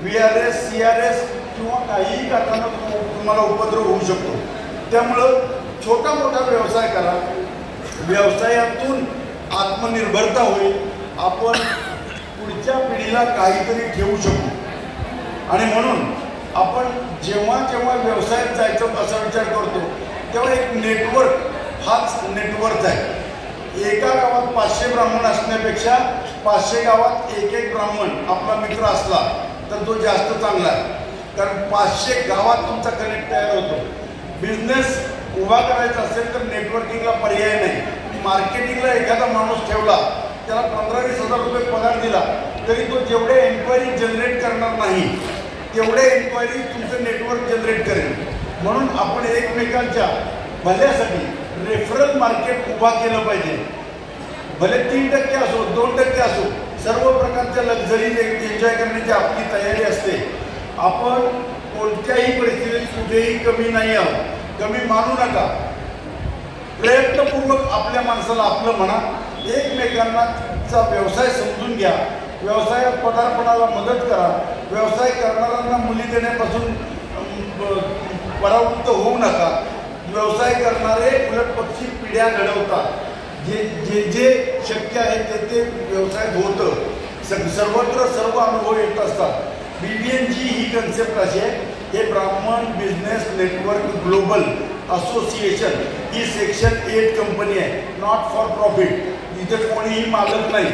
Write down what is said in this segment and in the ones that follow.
VRS CRS किंवा काहीही करताना तुम्हाला उपद्रव होऊ शकतो। त्यामुळं छोटा मोठा व्यवसाय करा, व्यवसायातून आत्मनिर्भरता होईल, आपण पुढच्या पिढीला काहीतरी ठेवू शकू। आणि म्हणून आपण जेव्हा जेव्हा व्यवसायात जायचं असा विचार करतो तेव्हा एक नेटवर्क हाच नेटवर्क आहे। एका गावात 500 ब्राह्मण असण्यापेक्षा 500 गावात एक ब्राह्मण आपला मित्र असला तर तो जास्त चांगला आहे, कारण 500 गावात तुमचा कनेक्ट तयार होतो। बिझनेस उभा करायचा असेल तर नेटवर्किंगला पर्याय नाही। मार्केटिंगला एखादा माणूस ठेवला, त्याला 15-20 हजार रुपये पगार दिला तरी तो जेवढे एन्क्वायरी जनरेट करणार नाही तेवढे एन्क्वायरी तुमचं नेटवर्क जनरेट करेल। म्हणून आपण एकमेकांच्या भल्यासाठी रेफरल मार्केट उभा केलं पाहिजे। भले 3% असो 2% असो, सर्व प्रकारच्या लक्झरी एन्जॉय करण्याची आपली तयारी असते। आपण कोणत्याही परिस्थितीत कुठेही कमी नाही आहोत, कमी मानू नका। प्रयत्नपूर्वक आपल्या माणसाला आपलं म्हणा, एकमेकांचा व्यवसाय समजून घ्या, व्यवसायात पदार्पणाला मदत करा, व्यवसाय करणाऱ्यांना मुली देण्यापासून परावृत्त होऊ नका। व्यवसाय करणारे उलट पक्षी पिढ्या घडवतात। जे शक्य आहे ते व्यवसायात होतं। सर्वत्र सर्व अनुभव येत असतात। BBNG ही कन्सेप्ट अशी आहे, हे ब्राह्मण बिझनेस नेटवर्क ग्लोबल असोसिएशन ही सेक्शन 8 कंपनी आहे, नॉट फॉर प्रॉफिट। इथे कोणीही मालक नाही,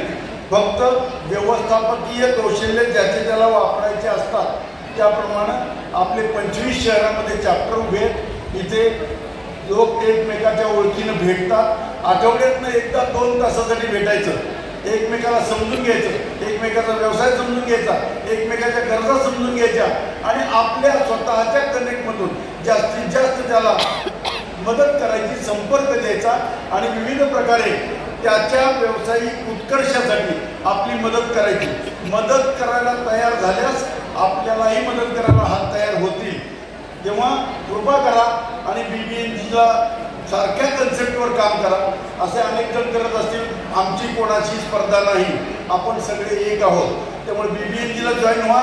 फक्त व्यवस्थापकीय कौशल्य ज्याचे त्याला वापरायचे असतात त्याप्रमाणे आपले 25 शहरामध्ये चॅप्टर उभे आहेत। इथे लोक एकमेकाच्या ओळखीनं भेटतात। आठवड्यातनं एकदा 2 तासासाठी भेटायचं, एकमेकाला समजून घ्यायचं, एकमेकाचा व्यवसाय समजून घ्यायचा, एकमेकाच्या गरजा समजून घ्यायच्या आणि आपल्या स्वतःच्या कनेक्टमधून जास्तीत जास्त त्याला मदत करायची, संपर्क द्यायचा आणि विविध प्रकारे त्याच्या व्यावसायिक उत्कर्षासाठी आपली मदत करायची। मदत करायला तयार झाल्यास आपल्यालाही मदत करायला हात तयार होतील। तेव्हा कृपा करा आणि BBNGला सारख्या कन्सेप्टवर काम करा। असे अनेक जण करत असतील, आमची कोणाची स्पर्धा नाही, आपण सगळे एक आहोत। त्यामुळे BBNGला जॉईन व्हा,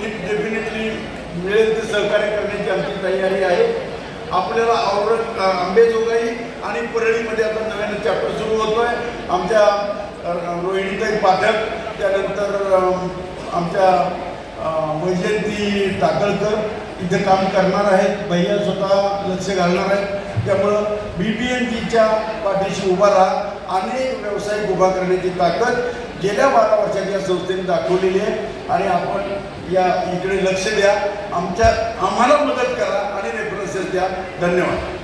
डेफिनेटली मिळेल ते सहकार्य करण्याची आमची तयारी आहे। आपल्याला अंबेजोगाई आणि परळीमध्ये आता नव्यानं चॅप्टर सुरू होतोय। आमच्या रोहिणीताई पाठक, त्यानंतर आमच्या वैजयंती टाकळकर इथे काम करणार आहेत, भैया स्वतः लक्ष घालणार आहेत। त्यामुळं BBNGच्या पाठीशी उभा राहा। अनेक व्यावसायिक उभा करण्याची ताकद गेल्या 12 वर्षात या संस्थेने दाखवलेली आहे आणि आपण या इकडे लक्ष द्या, आम्हाला मदत करा आणि रेफरन्सेस द्या। धन्यवाद।